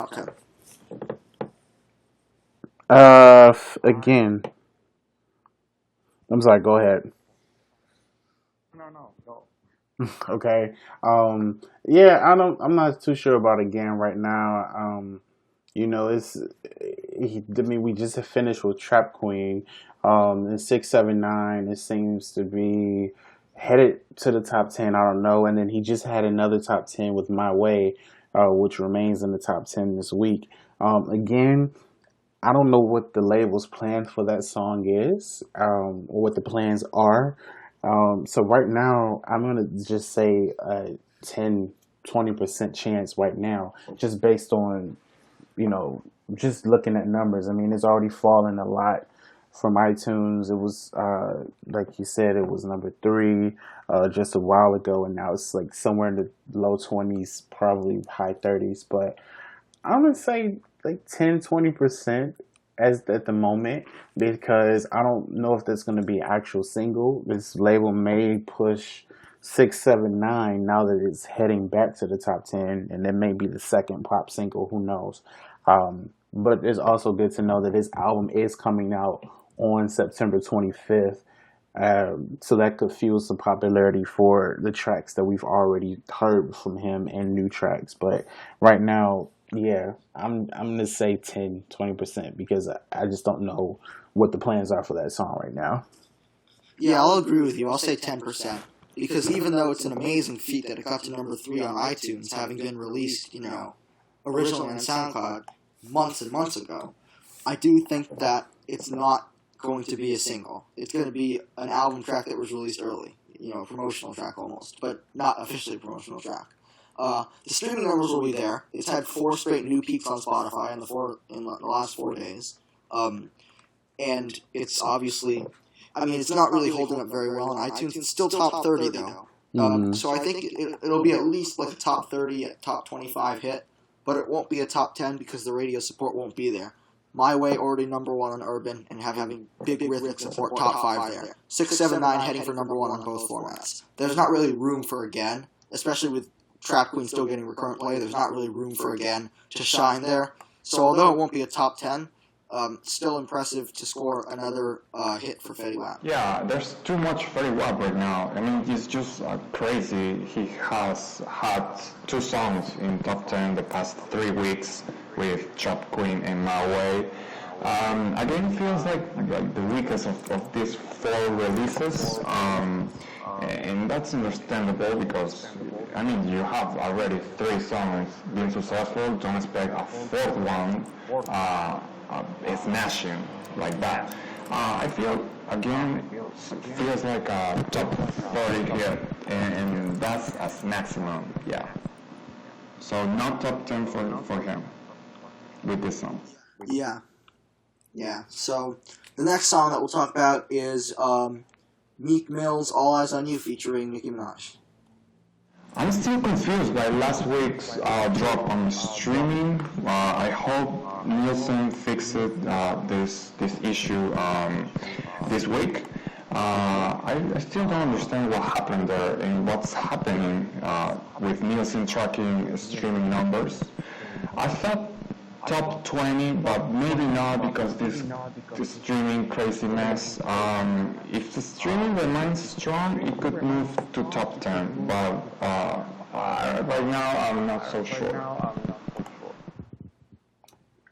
top 10? Again, I'm sorry. Go ahead. No, no, go. Okay. Yeah, I'm not too sure about again right now. It's. I mean, we just finished with Trap Queen. In 679, it seems to be headed to the top 10. I don't know. And then he just had another top 10 with My Way, which remains in the top 10 this week. Again, I don't know what the label's plan for that song is, or what the plans are. So right now, I'm gonna just say a 10, 20% chance right now, just based on, you know, just looking at numbers. I mean, it's already fallen a lot from iTunes. It was, like you said, it was number three just a while ago, and now it's like somewhere in the low 20s, probably high 30s. But I'm gonna say like 10, 20% as at the moment, because I don't know if that's gonna be an actual single. This label may push 679 now that it's heading back to the top 10, and then maybe the second pop single. Who knows? But it's also good to know that this album is coming out on September 25th. So that could fuel some popularity for the tracks that we've already heard from him and new tracks. But right now, yeah, I'm gonna say 10, 20% because I just don't know what the plans are for that song right now. Yeah, I'll agree with you. I'll say 10%. Because even though it's an amazing feat that it got to number 3 on iTunes, having been released, originally on SoundCloud months and months ago, I do think that it's not going to be a single. It's going to be an album track that was released early. A promotional track almost, but not officially a promotional track. The streaming numbers will be there. It's had 4 straight new peaks on Spotify in the last 4 days. And it's obviously, I mean, it's not really holding up very well on iTunes. It's still top 30, though. So I think it'll be at least like a top 30, top 25 hit, but it won't be a top 10 because the radio support won't be there. My Way already number 1 on Urban and having big rhythmic support, top 5 there. 679 heading for number 1 on both formats. There's not really room for Again, especially with Trap Queen still getting recurrent play. There's not really room for Again to shine there. So although it won't be a top 10, still impressive to score another hit for Fetty Wap. Yeah, there's too much Fetty Wap right now. I mean, he's just crazy. He has had 2 songs in top 10 the past 3 weeks with Trap Queen and My Way. Again, it feels like the weakest of these 4 releases. And that's understandable because, I mean, you have already 3 songs being successful. Don't expect a 4th one smashing like that. I feel, again, feels like a top 30 hit, and that's as maximum, yeah. So not top 10 for him with this song. Yeah. So the next song that we'll talk about is Meek Mill's All Eyes on You featuring Nicki Minaj. I'm still confused by last week's drop on streaming. I hope Nielsen fixes this issue this week. I still don't understand what happened there and what's happening with Nielsen tracking streaming numbers. I thought top 20, but maybe not because this streaming crazy mess. If the streaming remains strong, it could move to top 10, but right now I'm not so sure.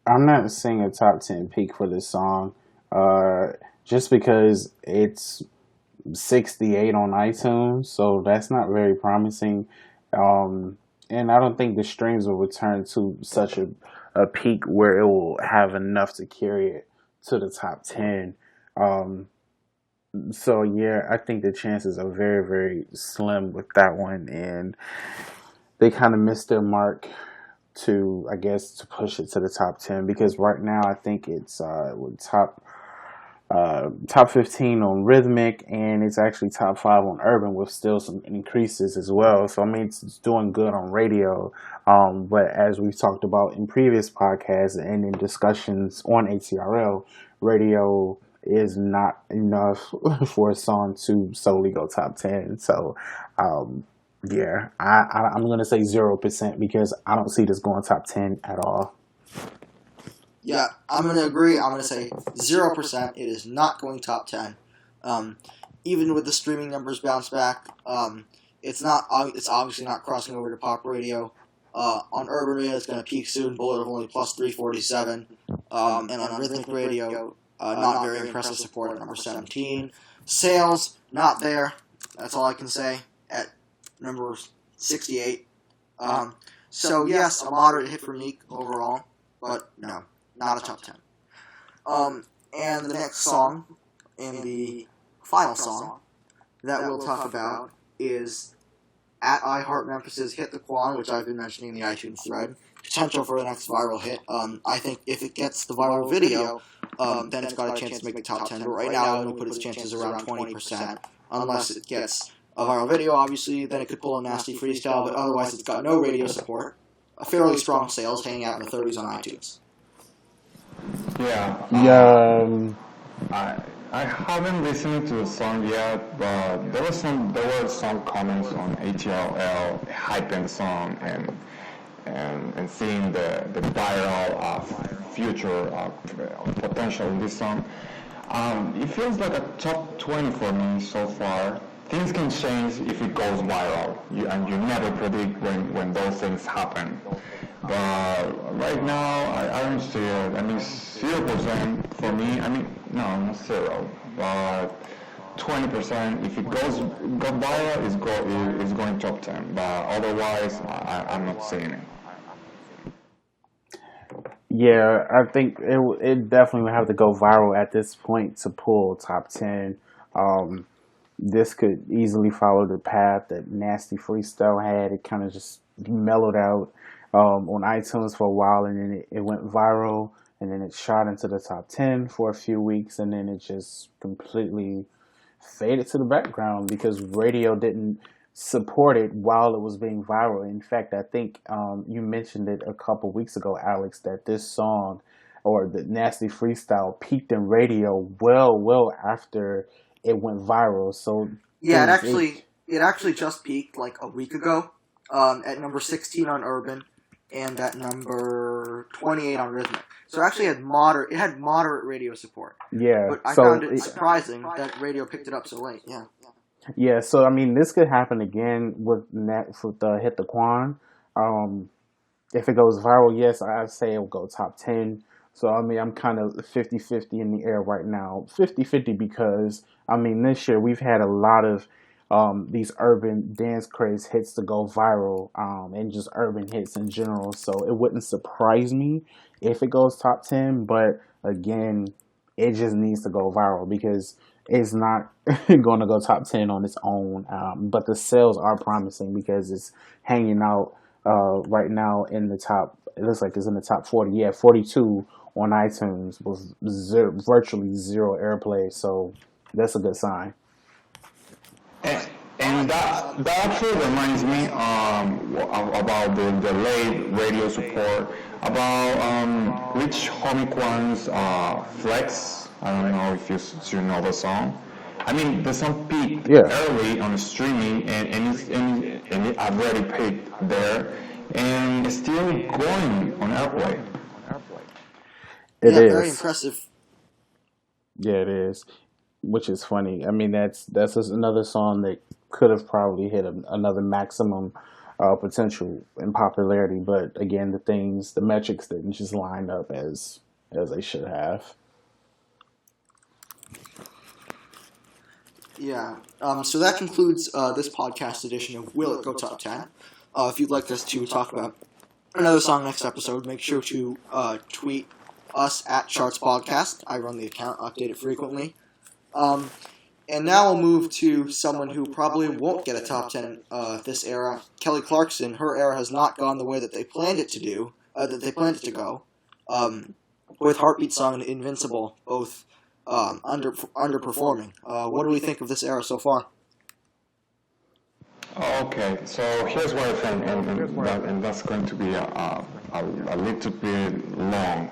I'm not seeing a top 10 peak for this song, just because it's 68 on iTunes, so that's not very promising. And I don't think the streams will return to such a peak where it will have enough to carry it to the top 10. So yeah, I think the chances are very, very slim with that one, and they kind of missed their mark to, I guess, to push it to the top 10, because right now I think it's top 15 on rhythmic, and it's actually top 5 on urban with still some increases as well. So I mean, it's doing good on radio. But as we've talked about in previous podcasts and in discussions on ATRL, radio is not enough for a song to solely go top 10. So yeah, I'm going to say 0% because I don't see this going top 10 at all. Yeah, I'm going to agree. I'm going to say 0%. It is not going top 10. Even with the streaming numbers bounce back, it's not. It's obviously not crossing over to pop radio. On urban radio, it's going to peak soon. Bullet of only plus 347. And on rhythmic radio, not very impressive support at number 17. Sales, not there. That's all I can say at number 68. So yes, a moderate hit for Meek overall, but no, not a top 10. And the next song, and the final song that we'll talk about is at iHeart Memphis's Hit the Quan, which I've been mentioning in the iTunes thread. Potential for the next viral hit. I think if it gets the viral video, then it's got a chance to make the top 10. But right now, I'm going to put its chances around 20%. Unless it gets a viral video, obviously, then it could pull a nasty freestyle. But otherwise, it's got no radio support. A fairly strong sales, hanging out in the 30s on iTunes. Yeah. I haven't listened to the song yet, but there were some comments on ATRL hyping the song and seeing the viral future potential in this song. It feels like a top 20 for me so far. Things can change if it goes viral, and you never predict when those things happen. But right now, I don't see it. I mean, 0% for me. I mean, no, not 0, but 20%. If it goes viral, it's going top 10. But otherwise, I'm not seeing it. Yeah, I think it definitely would have to go viral at this point to pull top 10. This could easily follow the path that Nasty Freestyle had. It kind of just mellowed out on iTunes for a while, and then it went viral, and then it shot into the top 10 for a few weeks, and then it just completely faded to the background because radio didn't support it while it was being viral. In fact, I think you mentioned it a couple weeks ago, Alex, that this song or the Nasty Freestyle peaked in radio well after it went viral. So yeah, it actually just peaked like a week ago at number 16 on Urban and at number 28 on Rhythmic. So it actually had moderate radio support. Yeah, but I found it surprising that radio picked it up so late. Yeah. Yeah, so I mean, this could happen again with the Hit the Quan. If it goes viral, yes, I'd say it will go top 10. So, I mean, I'm kind of 50-50 in the air right now. 50-50 because, I mean, this year we've had a lot of these urban dance craze hits to go viral and just urban hits in general. So it wouldn't surprise me if it goes top 10. But, again, it just needs to go viral because it's not going to go top 10 on its own. But the sales are promising because it's hanging out right now in the top. It looks like it's in the top 40. Yeah, 42 on iTunes with virtually zero airplay. So that's a good sign. And that actually reminds me about the delayed radio support, about Rich Homie Kwan's Flex. I don't know if you know the song. I mean, the song peaked early on streaming, and it already peaked there, and it's still going on airplay. It is very impressive. Yeah, it is, which is funny. I mean, that's just another song that could have probably hit another maximum potential in popularity, but again, the metrics didn't just line up as they should have. Yeah. So that concludes this podcast edition of Will It Go Top 10. If you'd like us to talk about another song next episode, make sure to tweet us at Charts Podcast. I run the account, update it frequently. And now we'll move to someone who probably won't get a top 10 this era. Kelly Clarkson. Her era has not gone the way that they planned it to do, to go. With Heartbeat song and Invincible both underperforming. What do we think of this era so far? Okay, so here's what I think, and that's going to be a little bit long.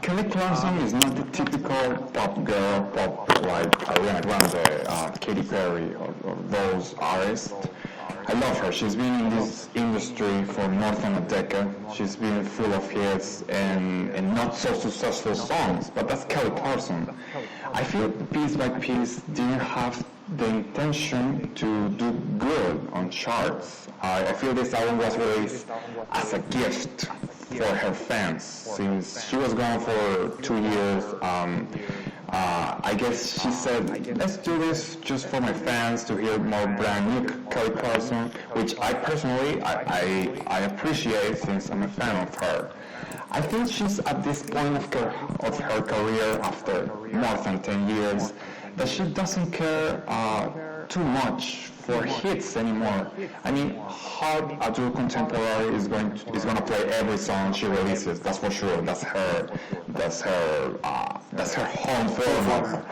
Kelly Clarkson is not the typical pop girl, pop like Ariana Grande, Katy Perry, or those artists. I love her. She's been in this industry for more than a decade. She's been full of hits and not so successful songs, but that's Kelly Clarkson. I feel Piece by Piece didn't have the intention to do good on charts. I feel this album was released as a gift for her fans since she was gone for 2 years. I guess she said, let's do this just for my fans to hear more brand new Kelly Clarkson, which I personally, I appreciate since I'm a fan of her. I think she's at this point of her career after more than 10 years that she doesn't care too much for hits anymore. I mean, how adult contemporary is going to play every song she releases. That's for sure. That's her home format.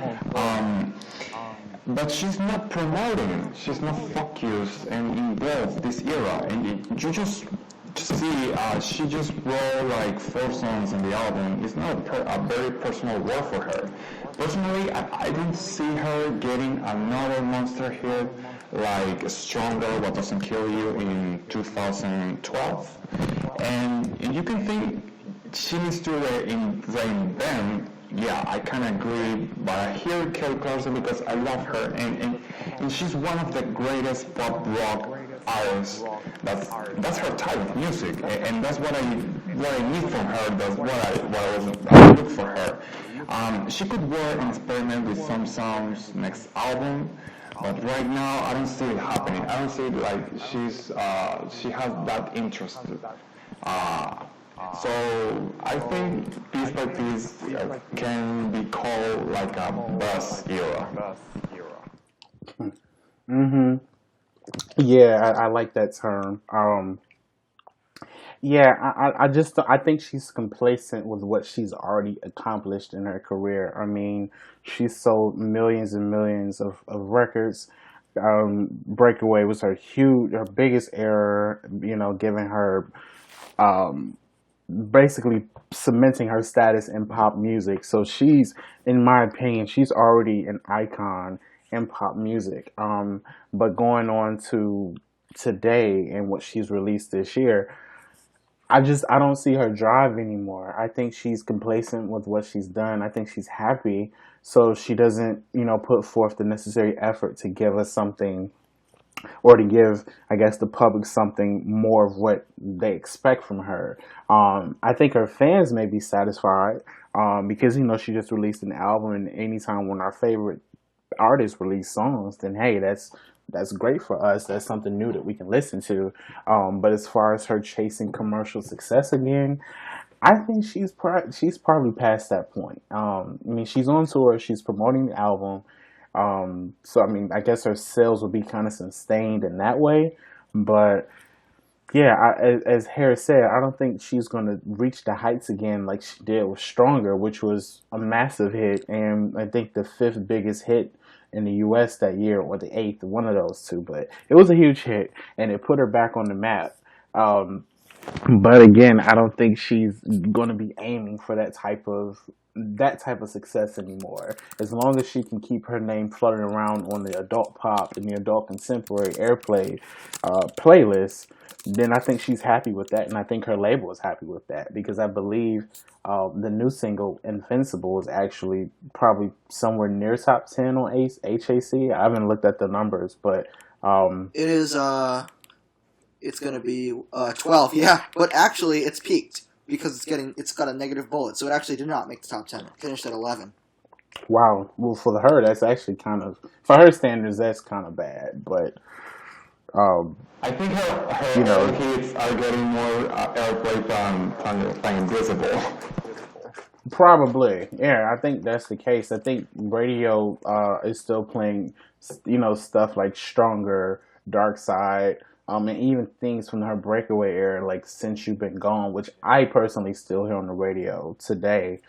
But she's not promoting. She's not focused and involved this era. And you just see, she just wrote like 4 songs in the album. It's not a very personal work for her. Personally, I don't see her getting another monster hit like Stronger, What Doesn't Kill You in 2012. And you can think she needs to reinvent. Yeah, I kind of agree, but I hear Kelly Clarkson because I love her, and she's one of the greatest pop rock artists. That's her type of music, and that's what I need from her. That's what I look for her. She could work and experiment with some songs next album, but right now I don't see it happening. I don't see it like she has that interest. So I think Piece by Piece can be called like a buzz era. Mhm. Yeah, I like that term. Yeah, I think she's complacent with what she's already accomplished in her career. I mean, she's sold millions and millions of records. Breakaway was her biggest error, giving her basically cementing her status in pop music. So she's, in my opinion, she's already an icon in pop music. But going on to today and what she's released this year, I don't see her drive anymore. I think she's complacent with what she's done. I think she's happy, so she doesn't, put forth the necessary effort to give us something, or to give, I guess, the public something more of what they expect from her. I think her fans may be satisfied because she just released an album, and anytime when our favorite artists release songs, then hey, that's great for us. That's something new that we can listen to. But as far as her chasing commercial success again, I think she's probably past that point. I mean, she's on tour, she's promoting the album. So I mean, I guess her sales will be kind of sustained in that way. But yeah, as Harris said, I don't think she's going to reach the heights again like she did with Stronger, which was a massive hit, and I think the 5th biggest hit in the U.S. that year, or the 8th, one of those two. But it was a huge hit, and it put her back on the map. But again, I don't think she's going to be aiming for that type of success anymore. As long as she can keep her name floating around on the adult pop and the adult contemporary airplay playlist, then I think she's happy with that, and I think her label is happy with that, because I believe the new single "Invincible" is actually probably somewhere near top 10 on HAC. I haven't looked at the numbers, but It is. It's gonna be 12. Yeah, but actually, it's peaked because it's got a negative bullet, so it actually did not make the top 10. It finished at 11. wow, well, for her, that's actually kind of, for her standards, that's kind of bad. But I think you her know, hits are getting more airplay than Invisible. probably, yeah, I think that's the case. I think radio is still playing, stuff like Stronger, Dark Side, and even things from her breakaway era, like Since You've Been Gone, which I personally still hear on the radio today.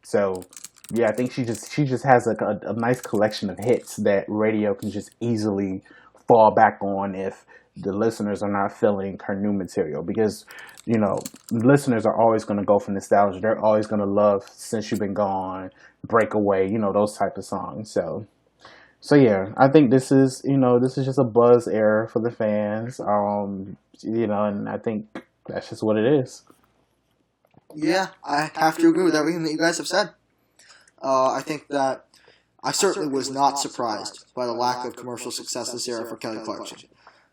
So yeah, I think she just has like a nice collection of hits that radio can just easily fall back on if the listeners are not feeling her new material, because listeners are always going to go for nostalgia. They're always going to love Since You've Been Gone, Breakaway, those type of songs. So So yeah, I think this is just a buzz era for the fans. And I think that's just what it is. Yeah, I have to agree with everything that you guys have said. I think that I certainly was not surprised by the lack of commercial success this era for Kelly Clarkson.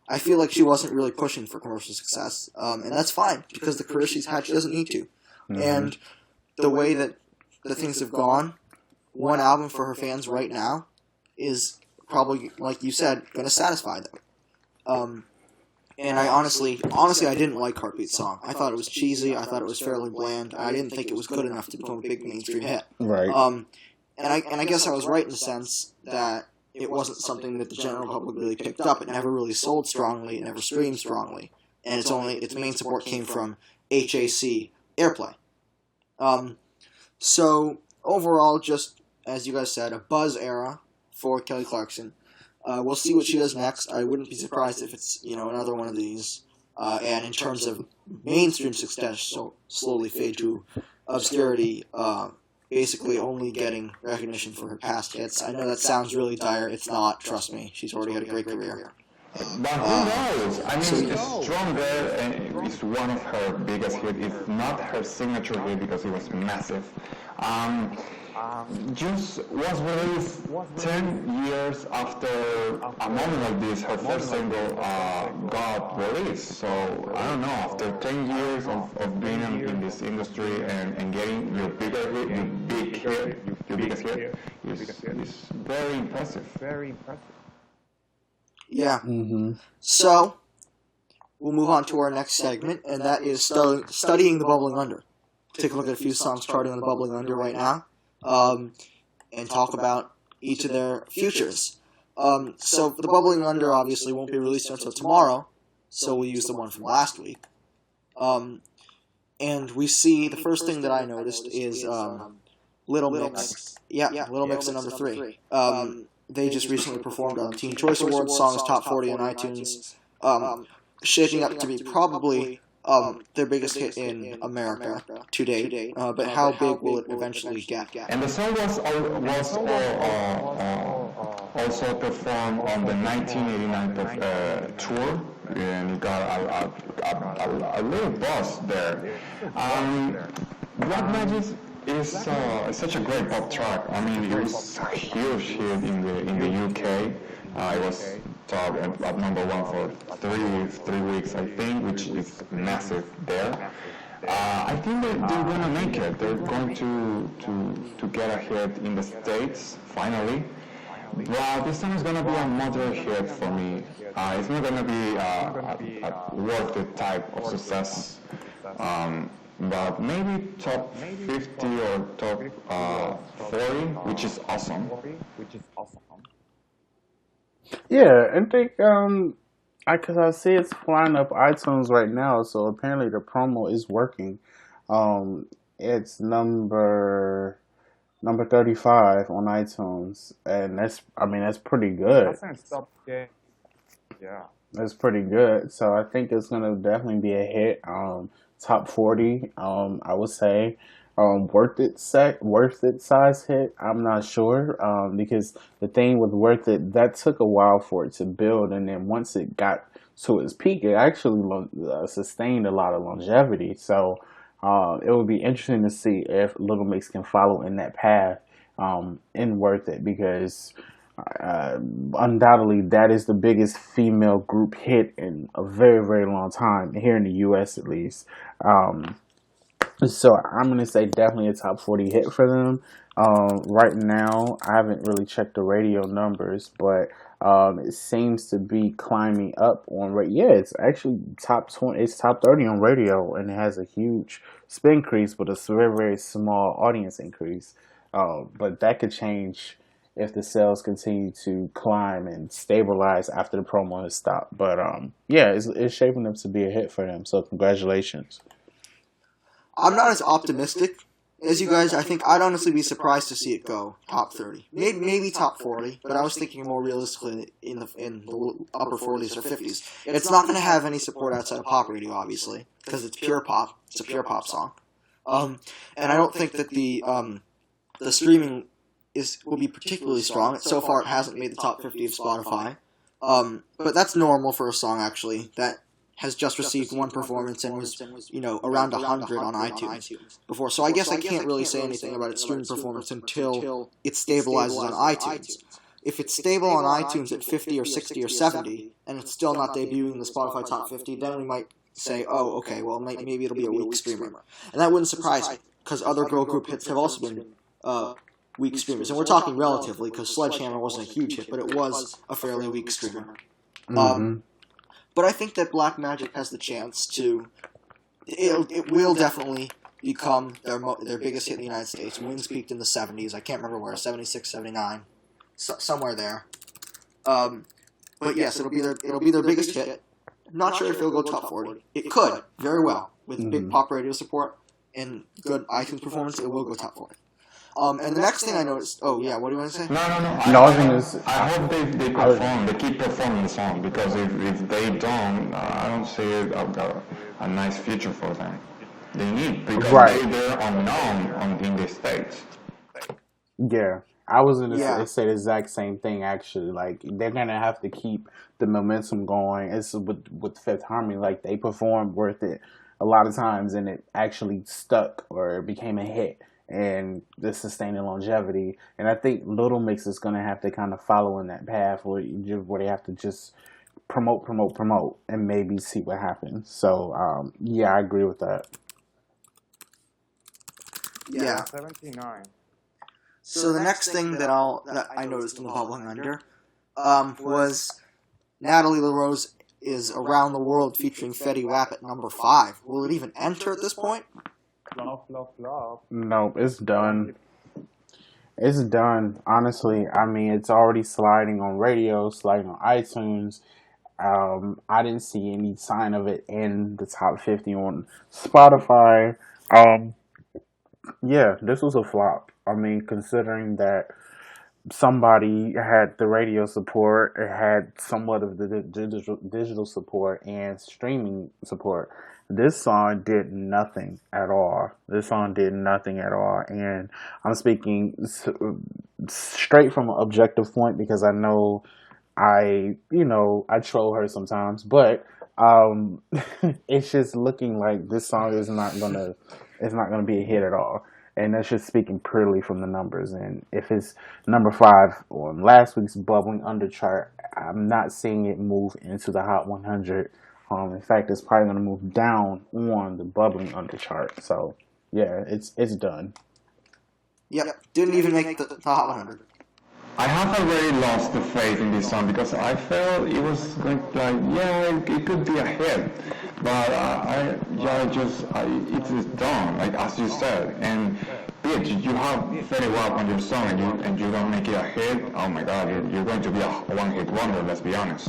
I feel like she wasn't really pushing for commercial success, and that's fine because the career she's had, she doesn't need to. Mm-hmm. And the way that the things have gone, one album for her fans right now is probably, like you said, going to satisfy them. And I honestly, I didn't like Heartbeat's song. I thought it was cheesy. I thought it was fairly bland. I didn't think it was good enough to become a big mainstream hit. Right. And I guess I was right in the sense that it wasn't something that the general public really picked up. It never really sold strongly. It never streamed strongly. And its main support came from HAC airplay. So overall, just as you guys said, a buzz era for Kelly Clarkson. We'll see what she does next. I wouldn't be surprised if it's another one of these. And in terms of mainstream success, so slowly fade to obscurity. Basically only getting recognition for her past hits. I know that sounds really dire. It's not. Trust me. She's already had a great career. But who knows? I mean, Stronger is one of her biggest hits, if not her signature hit, because it was massive. Just was released 10 years after a moment like this, her first single got released. So, I don't know, after 10 years of being in this industry and getting your bigger hit, your biggest hit, is very impressive. Yeah. Mm-hmm. So, we'll move on to our next segment, and that is studying the Bubbling Under. Take a look at a few songs charting on the Bubbling Under right now, and talk about each of their futures. So, the Bubbling Under obviously won't be released until tomorrow, so we'll use the one from last week. And we see, the first thing that I noticed is Little Mix. Yeah, Little Mix at number 3. They just recently performed on Teen Choice Awards, songs top 40 on iTunes, shaping up to be probably their biggest hit in America to date. But how big will it eventually get? And the song was also performed on the 1989 tour, and it got a little buzz there. Black Magic is such a great pop track. I mean, it was a huge hit in the UK. It was top at number 1 for three weeks, I think, which is massive there. I think that they're gonna make it. They're going to get a hit in the States finally. Well, this song is gonna be a moderate hit for me. It's not gonna be a worth it type of success. But maybe top 50 or top 40, which is awesome. Yeah, I think because I see it's flying up iTunes right now, so apparently the promo is working. It's number 35 on iTunes, and that's pretty good. Yeah. That's pretty good. So I think it's gonna definitely be a hit. Top 40, I would say. Worth it size hit, I'm not sure, because the thing with Worth It, that took a while for it to build, and then once it got to its peak, it actually sustained a lot of longevity. So it would be interesting to see if Little Mix can follow in that path in Worth It, because undoubtedly that is the biggest female group hit in a very, very long time, here in the US at least. So I'm going to say definitely a top 40 hit for them. Right now, I haven't really checked the radio numbers, but it seems to be climbing up on radio. Yeah, it's actually top 20. It's top 30 on radio, and it has a huge spin increase, but a very, very small audience increase. But that could change if the sales continue to climb and stabilize after the promo has stopped. But yeah, it's shaping up to be a hit for them. So congratulations. I'm not as optimistic as you guys. I think I'd honestly be surprised to see it go top 30, maybe top 40. But I was thinking more realistically in the upper 40s or 50s. It's not going to have any support outside of pop radio, obviously, because it's pure pop. It's a pure pop song. And I don't think that the streaming will be particularly strong. So far, it hasn't made the top 50 of Spotify. But that's normal for a song, actually, that has just received one performance and was, around 100 on iTunes before. So I guess I can't really say anything about its streaming performance until it stabilizes on iTunes. If it's stable on iTunes at 50 or 60 or 70, and it's still not debuting in the Spotify top 50, then we might say, oh, okay, well, maybe it'll be a weak streamer. And that wouldn't surprise me, because other girl group hits have also been weak streamers. And we're talking relatively, because Sledgehammer wasn't a huge hit, but it was a fairly weak streamer. But I think that Black Magic has the chance to. It will definitely become their biggest hit in the United States. Wins peaked in the 70s. I can't remember where, 76, 79, somewhere there. But yes, it'll be their biggest hit. I'm not sure if it'll go top 40. It could very well with big pop radio support and good iTunes performance. It will go top 40. And the next thing I noticed... Oh, yeah, what do you want to say? No. I hope they perform. They keep performing the song, because if they don't, I don't see a nice future for them. They need, because they're unknown in the States. Yeah. I was going to say the exact same thing, actually. Like, they're going to have to keep the momentum going. It's with Fifth Harmony. Like, they performed Worth It a lot of times, and it actually stuck or became a hit. And the sustaining longevity. And I think Little Mix is going to have to kind of follow in that path where they have to just promote, and maybe see what happens. So, I agree with that. Yeah. 79. So the next thing that I noticed in the Bubbling Under was Natalie LaRose is Around the World featuring Fetty Wap at number 5. Will it even enter at this point? Flop. Nope, it's done. It's done. Honestly, I mean, it's already sliding on radio, sliding on iTunes. I didn't see any sign of it in the top 50 on Spotify. This was a flop. I mean, considering that somebody had the radio support, it had somewhat of the digital support and streaming support. This song did nothing at all. And I'm speaking straight from an objective point, because I know I troll her sometimes, but it's just looking like this song is not gonna be a hit at all. And that's just speaking purely from the numbers. And if it's number 5 on last week's Bubbling Under chart, I'm not seeing it move into the Hot 100. In fact, it's probably going to move down on the Bubbling Under chart. So, yeah, it's done. Yep, didn't even make the Hot 100. I have already lost the faith in this song, because I felt it was going it could be a hit, but it's done, like as you said. And bitch, you have Fetty Wap on your song and you don't make it a hit. Oh my God, you're going to be a one-hit wonder. Let's be honest.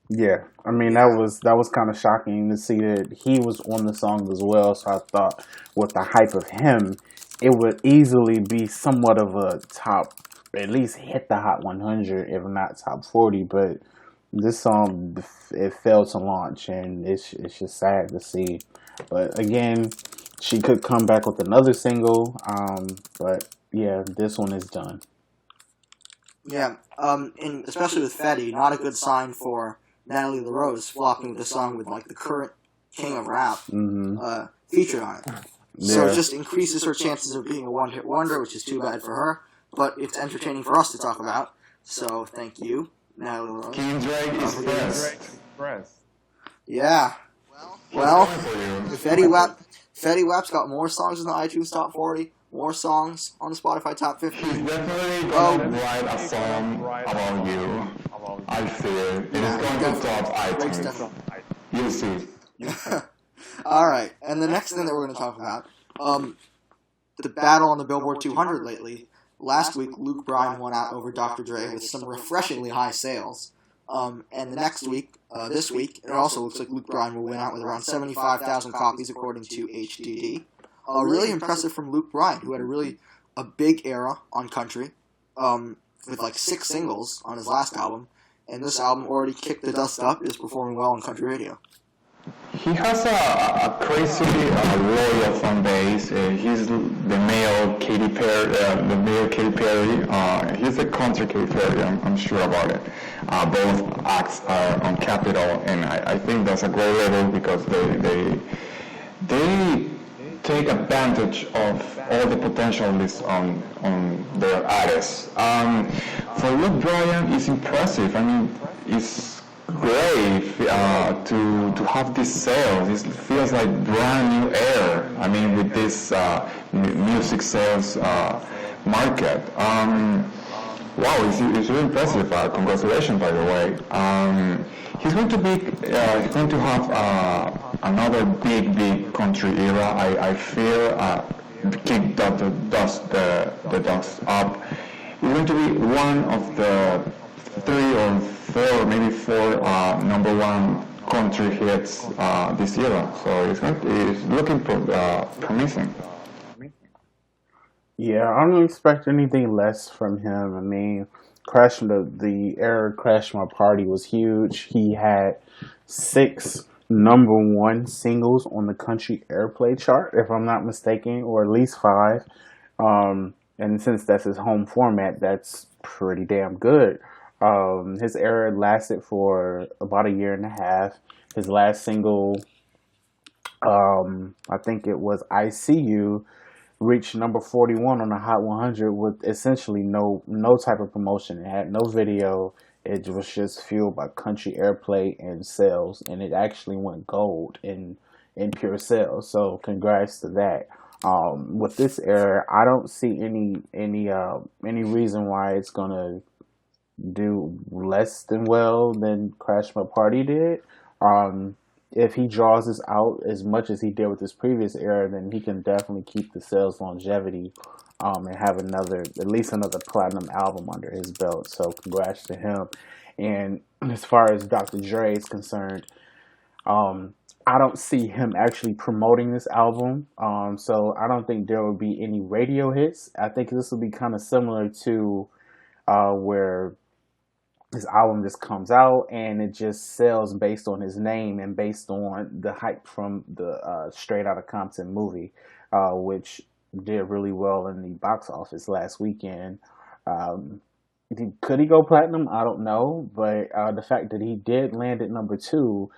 Yeah, I mean that was kind of shocking to see that he was on the song as well. So I thought, with the hype of him, it would easily be somewhat of a top, at least hit the Hot 100, if not top 40. But this song, it failed to launch, and it's just sad to see. But again, she could come back with another single. But yeah, this one is done. Yeah, and especially with Fetty, not a good sign for Natalie LaRose flopping with the song with like the current king of rap featured on it. So it just increases her chances of being a one-hit wonder, which is too bad for her. But it's entertaining for us to talk about. So thank you, Natalie LaRose. King Drake Express. Yeah. Well, Fetty Wap's got more songs in the iTunes Top 40, more songs on the Spotify Top 50. He's definitely going to write a song about you. I feel it. It is going to top iTunes. You'll see. Alright, and the next thing that we're going to talk about, the battle on the Billboard 200 lately. Last week, Luke Bryan won out over Dr. Dre with some refreshingly high sales. And the next week, this week, it also looks like Luke Bryan will win out with around 75,000 copies according to HDD. Really impressive from Luke Bryan, who had a big era on country, with like 6 singles on his last album. And this album already kicked the dust up, is performing well on country radio. He has a crazy loyal fan base. He's the male Katy Perry. He's a country Katy Perry. I'm sure about it. Both acts are on Capitol, and I think that's a great level because they take advantage of all the potential is on their artists. For Luke Bryan, it's impressive. I mean, it's great to have these sales. It feels like brand new air. I mean, with this music sales market. Wow, it's really impressive. Congratulations, by the way. He's going to have another big country era. I feel kick the dust up. He's going to be one of the 3 or 4, maybe 4 number 1 country hits this era. So it's looking promising. Yeah, I don't expect anything less from him. I mean, the era Crash My Party was huge. He had 6 number 1 singles on the country airplay chart, if I'm not mistaken, or at least 5. And since that's his home format, that's pretty damn good. His era lasted for about a year and a half. His last single, I think it was "I See You," reached number 41 on the Hot 100 with essentially no type of promotion. It had no video. It was just fueled by country airplay and sales, and it actually went gold in pure sales. So congrats to that. With this era, I don't see any reason why it's gonna do less than well than Crash My Party did. If he draws this out as much as he did with his previous era, then he can definitely keep the sales longevity and have at least another platinum album under his belt. So congrats to him. And as far as Dr. Dre is concerned, I don't see him actually promoting this album. So I don't think there will be any radio hits. I think this will be kind of similar to where his album just comes out and it just sells based on his name and based on the hype from the Straight Outta Compton movie, which did really well in the box office last weekend. Could he go platinum? I don't know, but the fact that he did land at number 2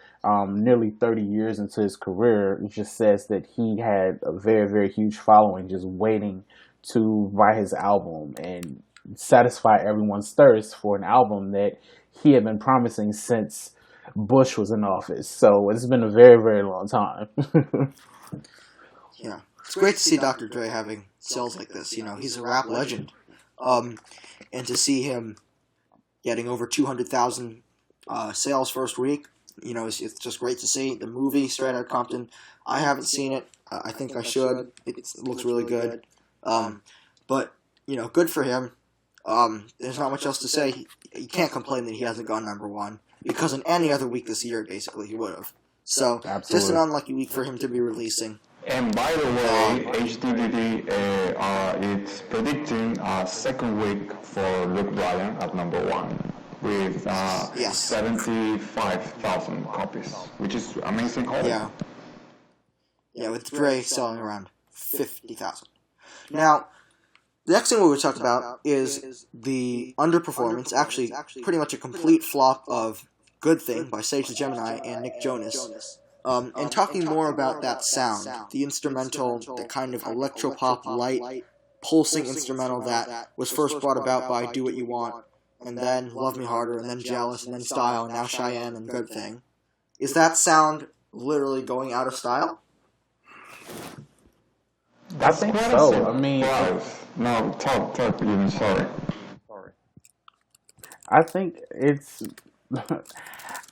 nearly 30 years into his career just says that he had a very, very huge following just waiting to buy his album and satisfy everyone's thirst for an album that he had been promising since Bush was in office. So it's been a very, very long time. Yeah, it's great to see Dr. Dre having sales like this. You know, he's a rap legend. And to see him getting over 200,000 sales first week, you know, it's just great to see. The movie Straight Outta Compton, I haven't seen it. I think I should. It looks really good. But you know, good for him. There's not much else to say. You can't complain that he hasn't gone number 1 because in any other week this year, basically, he would have. So, Absolutely. Just an unlucky week for him to be releasing. And by the way, HDDD it's predicting a second week for Luke Bryan at number 1 with 75,000 copies, which is amazing. Yeah, with Dre selling around 50,000. Now, the next thing we would talk about is the underperformance, actually pretty much a complete flop of Good Thing by Sage the Gemini and Nick Jonas. And talking more about that sound, the instrumental, the kind of electropop light pulsing instrumental that was first brought about by Do What You Want, and then Love Me Harder, and then Jealous, and then Style, and now Cheyenne and Good Thing. Is that sound literally going out of style? I think so. I mean, no, talk, even sorry. I think it's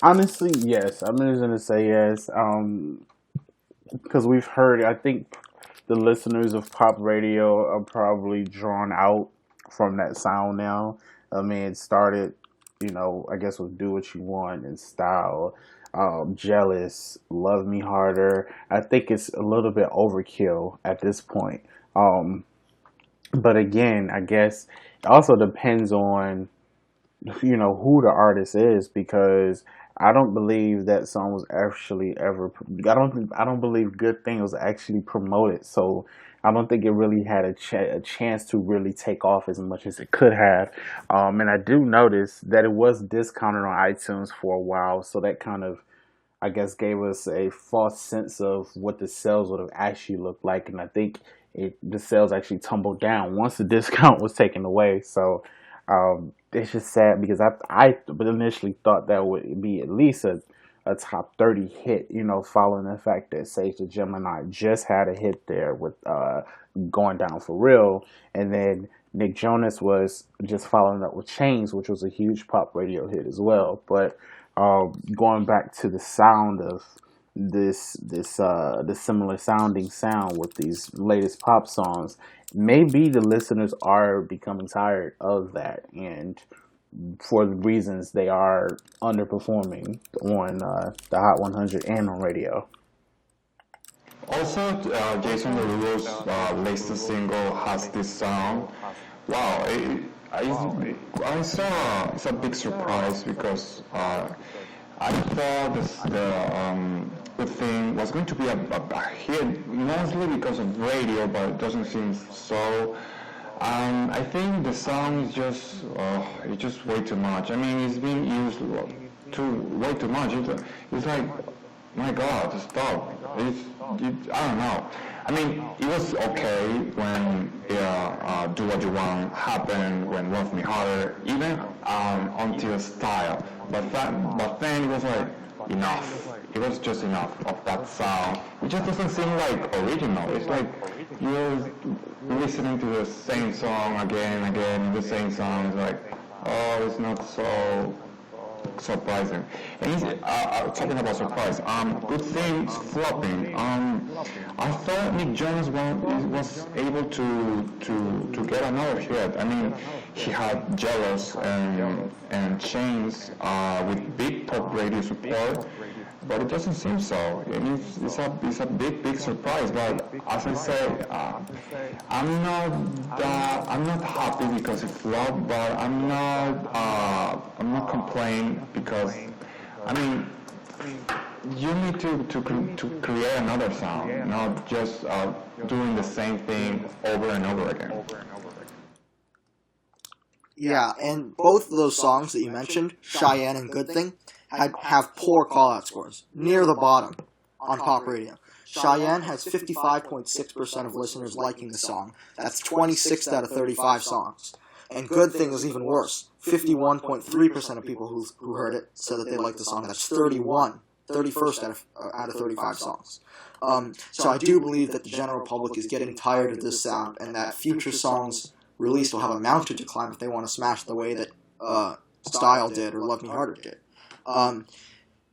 honestly yes. I'm just gonna say yes. Because we've heard. I think the listeners of pop radio are probably drawn out from that sound now. I mean, it started, you know, I guess with Do What You Want and Style, Jealous, Love Me Harder. I think it's a little bit overkill at this point. But again, I guess it also depends on, you know, who the artist is, because I don't believe that song was actually ever. I don't believe "Good Thing" was actually promoted. So I don't think it really had a chance to really take off as much as it could have. And I do notice that it was discounted on iTunes for a while. So that kind of, I guess, gave us a false sense of what the sales would have actually looked like. And I think the sales actually tumbled down once the discount was taken away. So it's just sad because I initially thought that would be at least a top 30 hit, following the fact that Sage the Gemini just had a hit there with Going Down for Real. And then Nick Jonas was just following up with Chains, which was a huge pop radio hit as well. But going back to the sound of the similar sounding sound with these latest pop songs, maybe the listeners are becoming tired of that, and for the reasons they are underperforming on the Hot 100 and on radio. Also, Jason Derulo's latest single has this sound. Wow, I saw it's a big surprise because I thought the thing was going to be a hit mostly because of radio, but it doesn't seem so. I think the song is it's just way too much. I mean, it's being used way too much. It's like, my God, stop. I don't know. I mean, it was okay when Do What You Want happened, when Love Me Harder, even until Style. But then it was like, enough. It was just enough of that sound. It just doesn't seem like original. It's like you're listening to the same song again and again, the same song. It's like, oh, it's not so surprising. And talking about surprise, Good Things flopping. I thought Nick Jonas was able to get another hit. I mean, he had Jealous and Chains with big pop radio support, but it doesn't seem so. It's a big surprise. But as I say, I'm not happy because it flopped, but I'm not complaining because, I mean, you need to create another sound, not just doing the same thing over and over again. Yeah, and both of those songs that you mentioned, Cheyenne and Good Thing, have poor call-out scores, near the bottom on pop radio. Cheyenne has 55.6% of listeners liking the song. That's 26 out of 35 songs. And Good Thing is even worse. 51.3% of people who heard it said that they liked the song. That's 31st out of 35 songs. So I do believe that the general public is getting tired of this sound, and that future songs released will have a mountain to climb if they want to smash the way that Style did or Love Me Harder did. And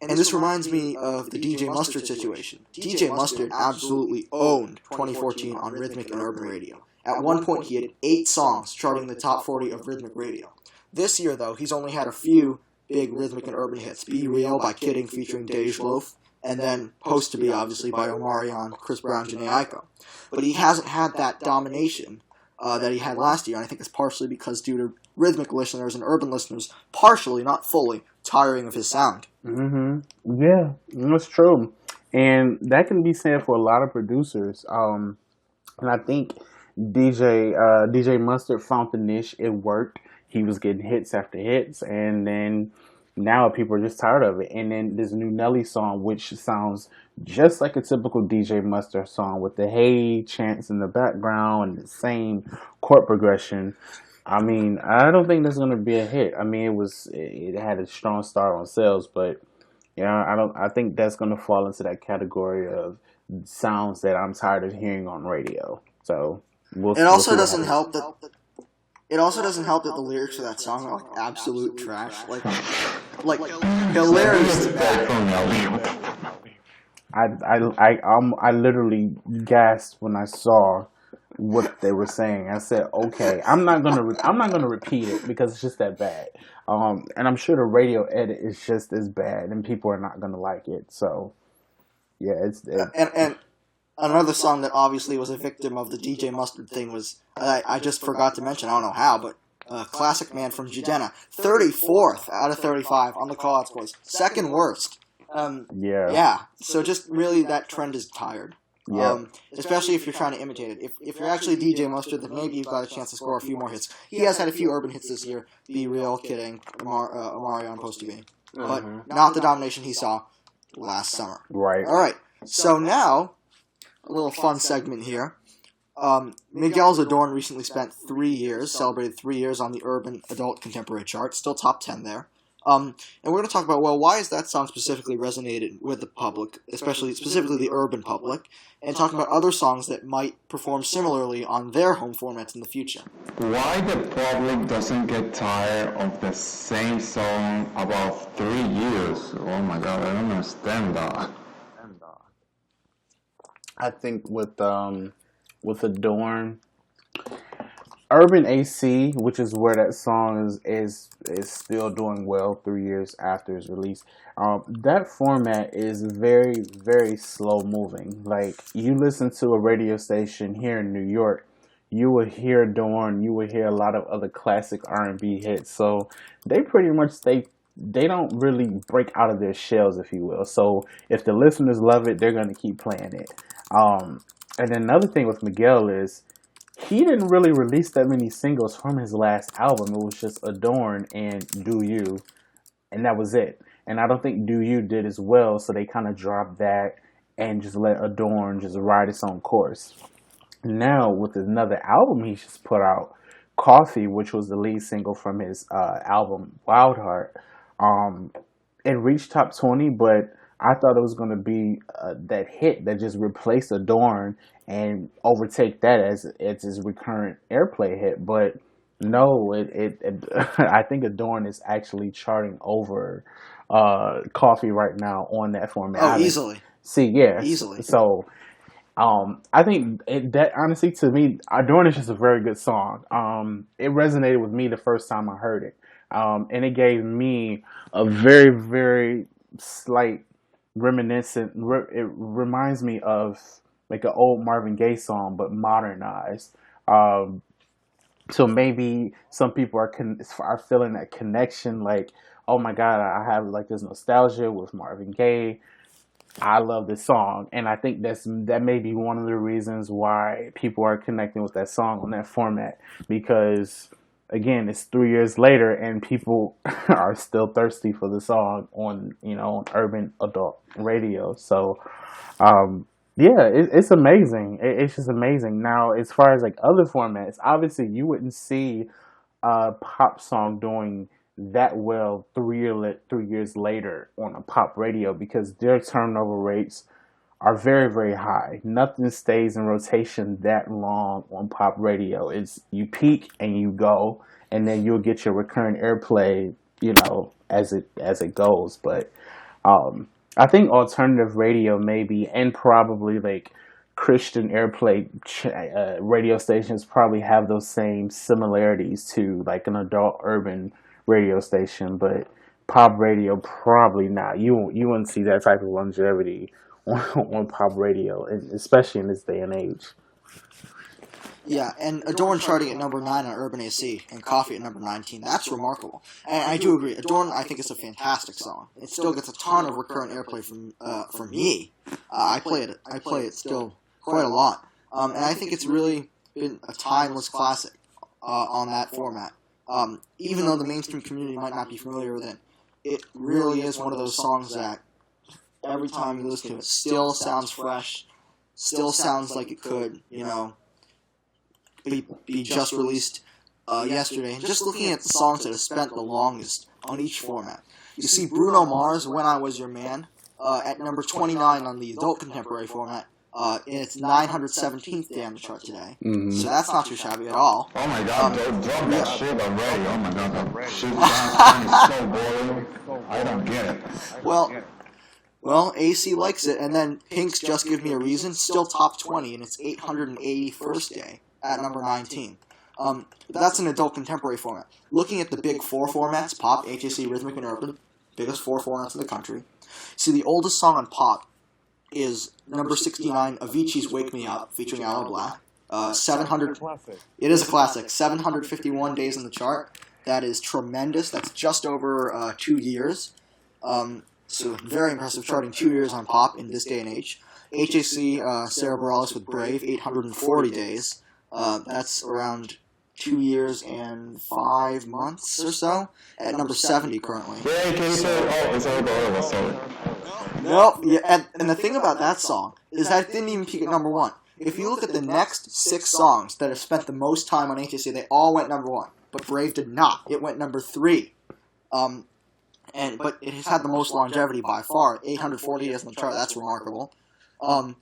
this reminds me of the DJ Mustard situation. DJ Mustard absolutely owned 2014 on rhythmic and urban radio. At one point, he had 8 songs charting the top 40 of rhythmic radio. This year, though, he's only had a few big rhythmic and urban hits. Be Real by Kidding featuring Dej Loaf, and then Post to Be, obviously, by Omarion, Chris Brown, Janae Aiko. But he hasn't had that domination that he had last year, and I think it's partially because due to rhythmic listeners and urban listeners, partially, not fully, tiring of his sound. Mm-hmm. Yeah, that's true. And that can be said for a lot of producers. And I think DJ Mustard found the niche. It worked. He was getting hits after hits, and then now people are just tired of it. And then there's a new Nelly song, which sounds just like a typical DJ Mustard song with the hey chants in the background and the same chord progression. I mean, I don't think that's going to be a hit. I mean, it had a strong start on sales, but I think that's going to fall into that category of sounds that I'm tired of hearing on radio. So it also doesn't help that the lyrics of that song are like absolute trash. Like hilarious. I literally gasped when I saw what they were saying. I said, okay, I'm not gonna repeat it because it's just that bad. And I'm sure the radio edit is just as bad, and people are not gonna like it. So, yeah, and another song that obviously was a victim of the DJ Mustard thing was I just forgot to mention. I don't know how, but Classic Man from Judena. 34th out of 35 on the call-out scores. Second worst. Yeah. So just really that trend is tired. Yeah. Especially if you're trying to imitate it. If you're actually DJ Mustard, then maybe you've got a chance to score a few more hits. He has had a few urban hits this year. Be Real, Kidding, Mario on Post TV. But not the domination he saw last summer. Right. All right. So now, a little fun segment here. Miguel Zadorn recently spent 3 years, celebrated 3 years on the Urban Adult Contemporary chart, still top 10 there. And we're going to talk about, well, why is that song specifically resonated with the public, specifically the urban public, and talking about other songs that might perform similarly on their home formats in the future. Why the public doesn't get tired of the same song about 3 years? Oh my god, I don't understand that. I think with Adorn, Urban AC, which is where that song is still doing well 3 years after its release. That format is very, very slow moving. Like, you listen to a radio station here in New York, you would hear Adorn, you would hear a lot of other classic R&B hits. So they pretty much they don't really break out of their shells, if you will. So if the listeners love it, they're going to keep playing it. And then another thing with Miguel is, he didn't really release that many singles from his last album. It was just Adorn and Do You, and that was it. And I don't think Do You did as well, so they kind of dropped that and just let Adorn just ride its own course. Now, with another album he just put out, Coffee, which was the lead single from his album Wild Heart, it reached top 20, but I thought it was going to be that hit that just replaced Adorn and overtake that as his recurrent airplay hit. But no, I think Adorn is actually charting over Coffee right now on that format. Oh, easily. See, yeah. Easily. So, I think that honestly, to me, Adorn is just a very good song. It resonated with me the first time I heard it. And it gave me a very, very slight reminiscent. It reminds me of like an old Marvin Gaye song, but modernized. So maybe some people are feeling that connection, like, oh my God, I have like this nostalgia with Marvin Gaye. I love this song, and I think that may be one of the reasons why people are connecting with that song on that format, because again, it's 3 years later and people are still thirsty for the song on urban adult radio. So yeah, it's amazing. It's just amazing. Now, as far as like other formats, obviously you wouldn't see a pop song doing that well 3 years later on a pop radio, because their turnover rates are very, very high. Nothing stays in rotation that long on pop radio. It's you peak and you go, and then you'll get your recurrent airplay, as it goes. But I think alternative radio maybe, and probably like Christian airplay radio stations probably have those same similarities to like an adult urban radio station, but pop radio probably not. You wouldn't see that type of longevity on pop radio, especially in this day and age. Yeah, and Adorn charting at number 9 on Urban AC and Coffee at number 19. That's remarkable. And I do agree. Adorn, I think, is a fantastic song. It still gets a ton of recurrent airplay from me. I play it still quite a lot. And I think it's really been a timeless classic on that format. Even though the mainstream community might not be familiar with it, it really is one of those songs that every time you listen to it, still sounds fresh, still sounds like it could, be just released yesterday. And just looking at the songs that have spent the longest on each format, you see Bruno Mars, When I Was Your Man, at number 29 on the adult contemporary format, in its 917th day on the chart today. Mm-hmm. So that's not too shabby at all. Oh my god, drop that shit already. Oh my god, that shit sounds so boring. I don't get it. Well, AC likes it, and then Pink's Just Give Me a Reason, still top 20 in its 881st day at number 19. But that's an adult contemporary format. Looking at the big four formats, pop, HAC, rhythmic, and urban, biggest four formats in the country. See, the oldest song on pop is number 69, Avicii's Wake Me Up, featuring Aloe Black. 700. Classic. It is a classic. 751 days in the chart. That is tremendous. That's just over 2 years. So very impressive, charting 2 years on pop in this day and age. HAC, Sarah Bareilles with Brave, 840 days. That's around 2 years and 5 months or so, at number 70 currently. Yeah, can you say, oh, it's already over, sorry. No, yeah, and the thing about that song is that it didn't even peak at number 1. If you look at the next 6 songs that have spent the most time on HAC, they all went number 1. But Brave did not. It went number 3. But it has had the most longevity by far. 840 days on the chart. That's remarkable. On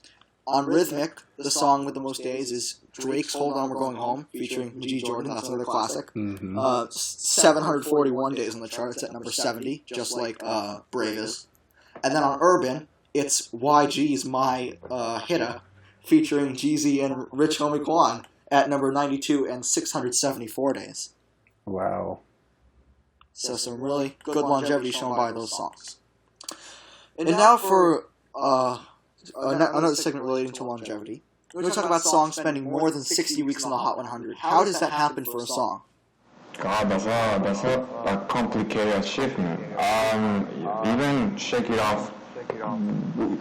Rhythmic, the song with the most days is Drake's "Hold On, We're Going Home," featuring G. Jordan. That's another classic. 741 days on the chart. It's at number 70, just like Brave is. And then on Urban, it's YG's "My Hitta," featuring Jeezy and Rich Homie Quan at number 92 and 674 days. Wow. So some really good longevity shown by those songs. And now for another segment relating to longevity. We're going to talk about songs spending more than 60 weeks on the Hot 100. How does that happen for a song? God, that's a complicated achievement. Even Shake It Off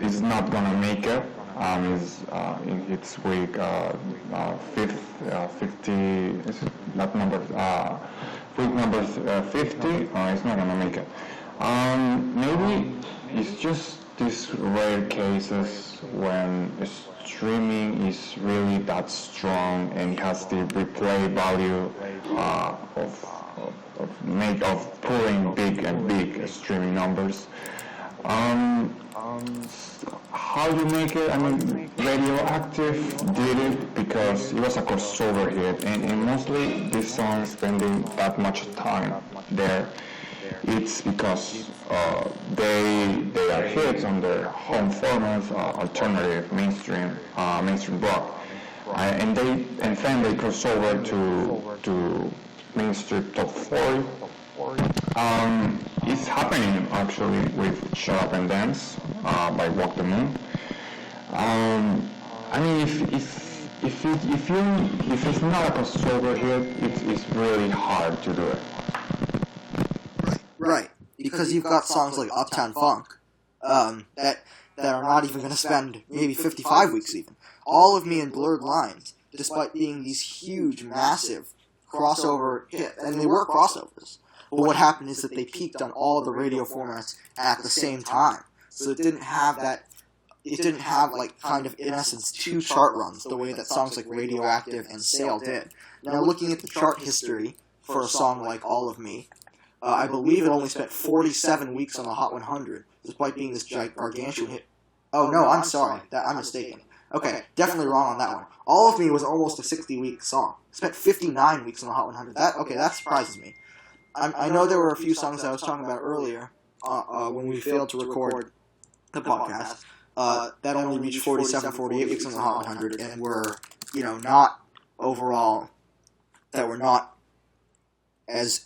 is not gonna make it. Is in its week 50. Is that number? Week number 50. It's not gonna make it. Maybe it's just these rare cases when streaming is really that strong and has the replay value of pulling big streaming numbers. How you make it? I mean, Radioactive did it because it was a crossover hit, and mostly this song spending that much time there. It's because they are hits on their home formats, alternative, mainstream rock, and then they cross over to mainstream top 40. It's happening actually with "Shut Up and Dance" by Walk the Moon. I mean, if it's not a crossover hit, it's really hard to do it. Right, because you've got songs like Uptown Funk that are not even going to spend maybe 55 weeks even. All of Me and Blurred Lines, despite being these huge, massive crossover hits, and they were crossovers. But what happened is that they peaked on all of the radio formats at the same time. So it didn't have like kind of, in essence, 2 chart runs the way that songs like Radioactive and Sail did. Now looking at the chart history for a song like All of Me, I believe it only spent 47 weeks on the Hot 100, despite being this gargantuan hit. Oh no, I'm sorry, I'm mistaken. Okay, definitely wrong on that one. All of Me was almost a 60-week song. It spent 59 weeks on the Hot 100. That surprises me. I know there were a few songs I was talking about earlier when we failed to record the podcast that only reached 47, 48 weeks on the Hot 100 and were, not overall, that were not as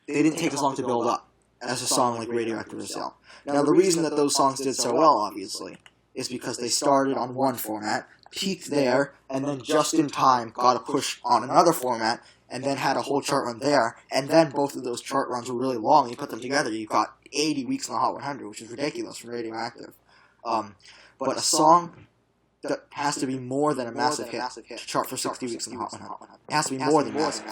they didn't take as long to build up as a song like Radioactive or Sail. Now the reason that those songs did so well, obviously, is because they started on one format, peaked there, and then just in time got a push on another format, and then had a whole chart run there, and then both of those chart runs were really long. You put them together, you got 80 weeks on the Hot 100, which is ridiculous for Radioactive. But a song that has to be more than a massive hit to chart for 60 weeks on the Hot 100. It has to be more than massive.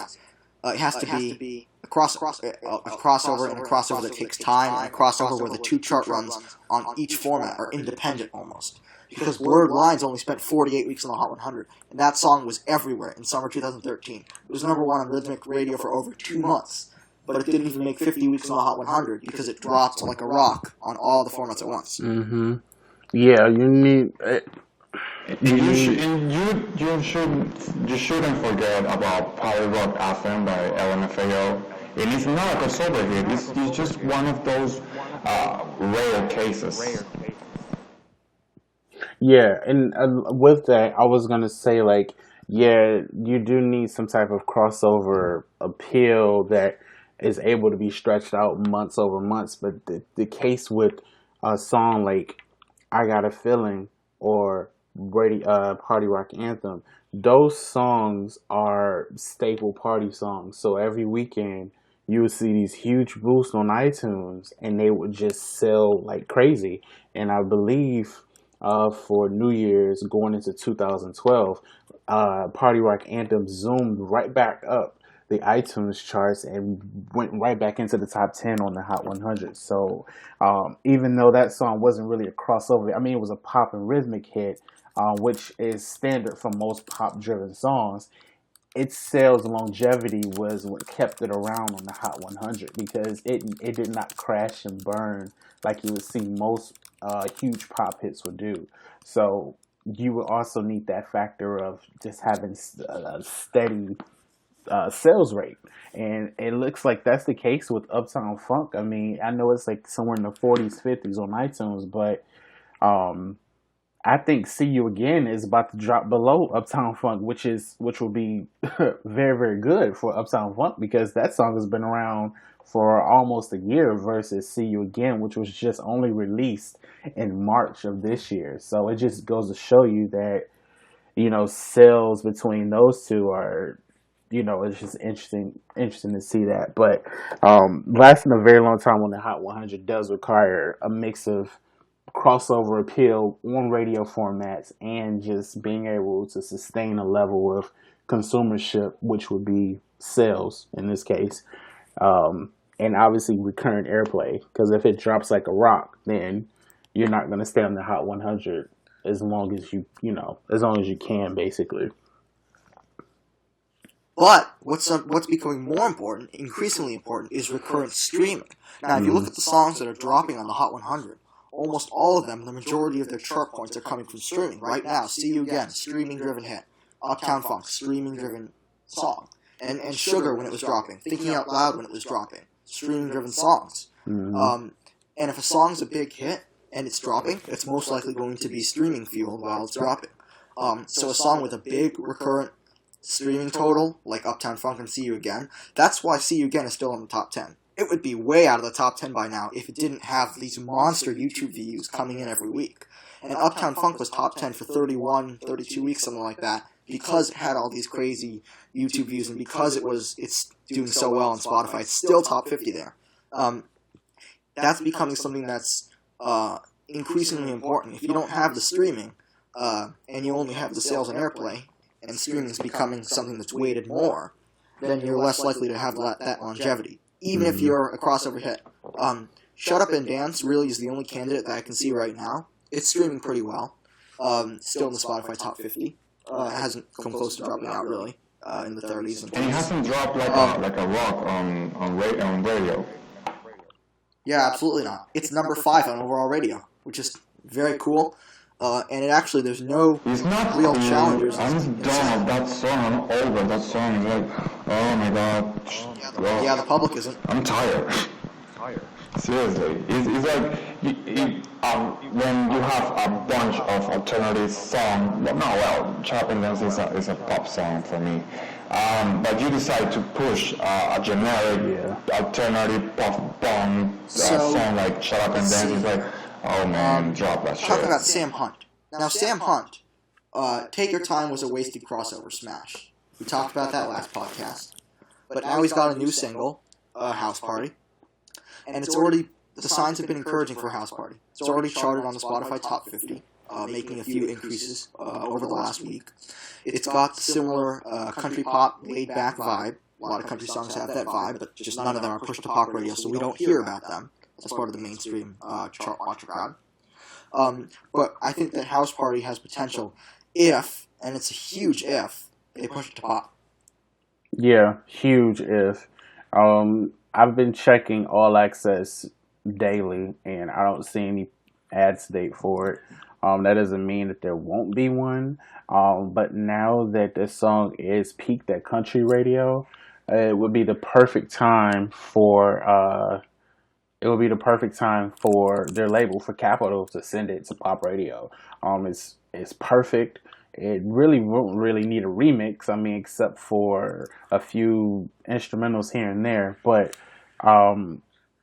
It has to be a crossover, and a crossover that takes time, and a crossover where the 2 chart runs on each format are independent almost. Because Blurred Lines only spent 48 weeks on the Hot 100, and that song was everywhere in summer 2013. It was number 1 on Rhythmic Radio for over 2 months, but it didn't even make 50 weeks on the Hot 100 because it dropped like a rock on all the formats at once. Mm-hmm. Yeah, you need... You shouldn't forget about Power Rock Anthem by LMFAO. It is not a crossover hit. It's just one of those rare cases. Yeah, and with that, I was going to say, like, yeah, you do need some type of crossover appeal that is able to be stretched out months over months. But the case with a song like I Got a Feeling or Party Rock Anthem, those songs are staple party songs. So every weekend you would see these huge boosts on iTunes, and they would just sell like crazy. And I believe for New Year's going into 2012, Party Rock Anthem zoomed right back up the iTunes charts and went right back into the top 10 on the Hot 100. So even though that song wasn't really a crossover, I mean, it was a pop and rhythmic hit, which is standard for most pop driven songs. Its sales longevity was what kept it around on the Hot 100 because it did not crash and burn like you would see most huge pop hits would do. So you would also need that factor of just having a steady sales rate. And it looks like that's the case with Uptown Funk. I mean, I know it's like somewhere in the 40s, 50s on iTunes, but um, I think "See You Again" is about to drop below Uptown Funk, which will be very, very good for Uptown Funk because that song has been around for almost a year versus "See You Again," which was just only released in March of this year. So it just goes to show you that sales between those two are, it's just interesting to see that. But lasting a very long time on the Hot 100 does require a mix of crossover appeal on radio formats and just being able to sustain a level of consumership, which would be sales in this case, and obviously recurrent airplay. Because if it drops like a rock, then you're not going to stay on the Hot 100 as long as as long as you can, basically. But what's becoming more important, increasingly important, is recurrent streaming. Now, if you look at the songs that are dropping on the Hot 100, almost all of them, the majority of their chart points are coming from streaming. Right now, "See You Again," streaming-driven hit. Uptown Funk, streaming-driven song. And Sugar when it was dropping. Thinking Out Loud when it was dropping. Streaming-driven songs. Mm-hmm. And if a song's a big hit and it's dropping, it's most likely going to be streaming-fueled while it's dropping. So a song with a big recurrent streaming total, like Uptown Funk and "See You Again," that's why "See You Again" is still in the top 10. It would be way out of the top 10 by now if it didn't have these monster YouTube views coming in every week. And Uptown Funk was top 10 for 31, 32 weeks, something like that, because it had all these crazy YouTube views and because it's doing so well on Spotify. It's still top 50 there. That's becoming something that's increasingly important. If you don't have the streaming and you only have the sales and airplay, and streaming is becoming something that's weighted more, then you're less likely to have that longevity. Even if you're a crossover hit. "Shut Up and Dance" really is the only candidate that I can see right now. It's streaming pretty well. Still in the Spotify top 50. It hasn't come close to dropping out, really, in the 30s. And it hasn't dropped like a rock on radio. Yeah, absolutely not. It's number 5 on overall radio, which is very cool. And there's no It's not real cool. challengers. I'm done with that song. I'm over that song. It's like, oh my god. Yeah, the public isn't. I'm tired. Seriously, it's like when you have a bunch of alternative songs. Chop and Dance is a pop song for me. But you decide to push a generic alternative pop bomb song like "Shut Up and Dance." It's like, oh man, drop that shit. Talk about Sam Hunt. Now, Sam Hunt, "Take Your Time" was a wasted crossover smash. We talked about that last podcast. But now he's got a new single, "House Party." And the signs have been encouraging for "House Party." It's already charted on the Spotify top 50, making a few increases over the last week. It's got the similar country pop, laid-back vibe. A lot of country songs have that vibe, but just none of them are pushed to pop radio, so we don't hear about them as part of the mainstream chart watcher crowd. But I think that "House Party" has potential if, and it's a huge if, they push it to pop. Yeah, huge if. I've been checking All Access daily, and I don't see any ads date for it. That doesn't mean that there won't be one. But now that this song is peaked at country radio, it would be the perfect time for their label, for Capitol, to send it to pop radio. It's perfect. It really won't really need a remix. I mean, except for a few instrumentals here and there. But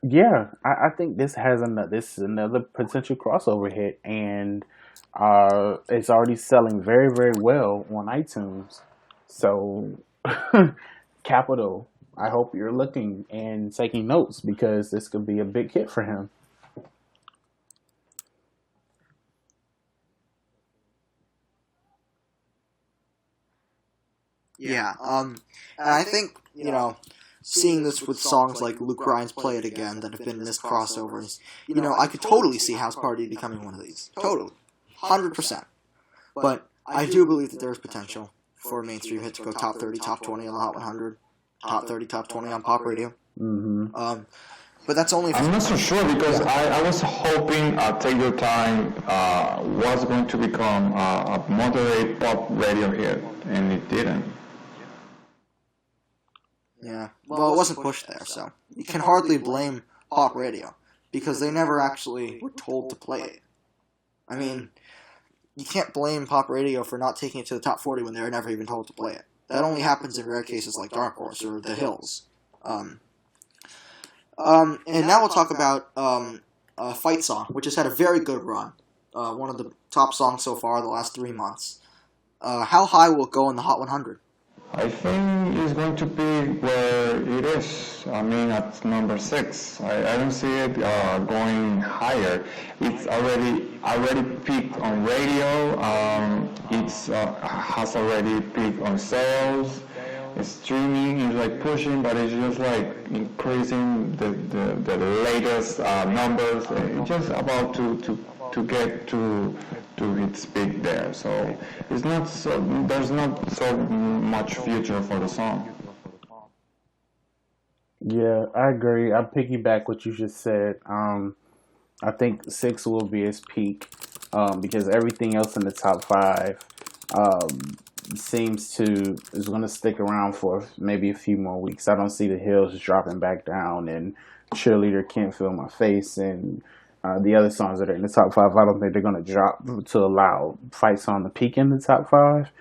yeah, I think this is another potential crossover hit, and It's already selling very, very well on iTunes. So, Capital, I hope you're looking and taking notes because this could be a big hit for him. Yeah. And I think, seeing this with songs like Luke Ryan's Play It Again that have been missed crossovers, I could totally see House Party becoming one of these. Totally. 100%. But I do believe that there's potential for a mainstream hit to go top 30, top 20 on the Hot 100, top 30, top 20 on pop radio. Mm-hmm. But that's only if I'm not so sure because I was hoping Take Your Time was going to become a moderate pop radio hit, and it didn't. Yeah. Well, it wasn't pushed there, so you can hardly blame pop radio because they never actually were told to play it. I mean, you can't blame pop radio for not taking it to the top 40 when they were never even told to play it. That only happens in rare cases like Dark Horse or The Hills. And now we'll talk about Fight Song, which has had a very good run. One of the top songs so far the last 3 months. How high will it go in the Hot 100? I think it's going to be where it is. I mean, at number 6. I don't see it going higher. It's already peaked on radio. It's has already peaked on sales. Streaming is like pushing, but it's just like increasing the latest numbers. It's just about to get to its peak there. So it's not so, there's not so much future for the song. Yeah, I agree. I piggyback what you just said. I think 6 will be its peak because everything else in the top 5 seems to is going to stick around for maybe a few more weeks. I don't see the Hills dropping back down and Cheerleader Can't Feel My Face and the other songs that are in the top 5. I don't think they're going to drop to allow Fight Song to peak in the top 5.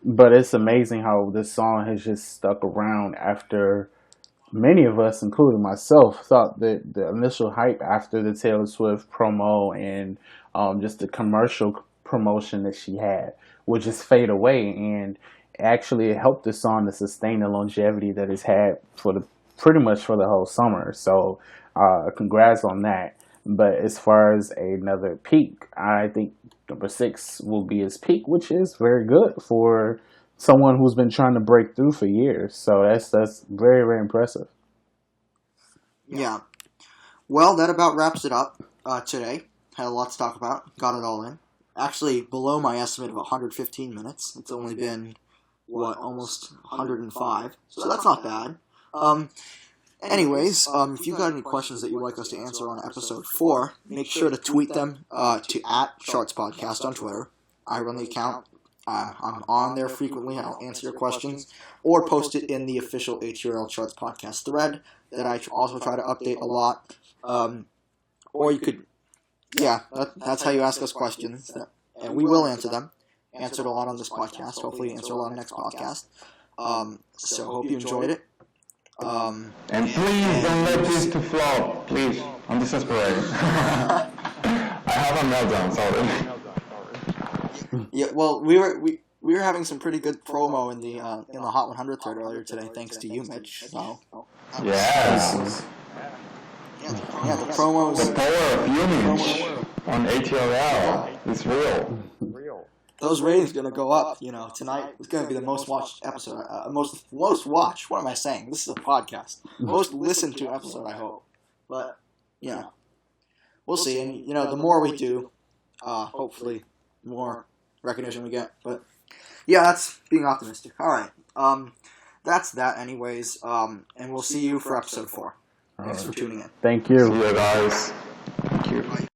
But it's amazing how this song has just stuck around after many of us, including myself, thought that the initial hype after the Taylor Swift promo and just the commercial promotion that she had would just fade away, and actually it helped the song to sustain the longevity that it's had for pretty much for the whole summer. So congrats on that. But as far as another peak, I think number 6 will be his peak, which is very good for someone who's been trying to break through for years. So that's very, very impressive. Yeah. Well, that about wraps it up today. Had a lot to talk about. Got it all in. Actually, below my estimate of 115 minutes. It's only been, almost 105. So that's not bad. Anyways, if you've got any questions that you'd like us to answer on episode 4, make sure to tweet them to @ShartsPodcast on Twitter. I run the account. I'm on there frequently. I'll answer your questions. Or post it in the official ATRL Charts Podcast thread that I also try to update a lot. Or you could, that's how you ask us questions. And we will answer them. Answered a lot on this podcast. Hopefully answer a lot on the next podcast. So hope you enjoyed it. And please don't let this to flop. Please, I'm desperate. I have a meltdown. Sorry. Yeah, well, we were having some pretty good promo in the Hot 100 thread earlier today, thanks to you, Mitch. So Yes. yeah, the promos. The power of image on ATRL is real. Those ratings are gonna go up. Tonight it's gonna be the most watched episode. Most watched. What am I saying? This is a podcast. Most listened to episode, I hope. But we'll see. And the more we do, hopefully, the more recognition we get. But yeah, that's being optimistic. All right. That's that, anyways. And we'll see you for episode 4. Thanks for tuning in. Thank you. See you guys. Thank you. Bye.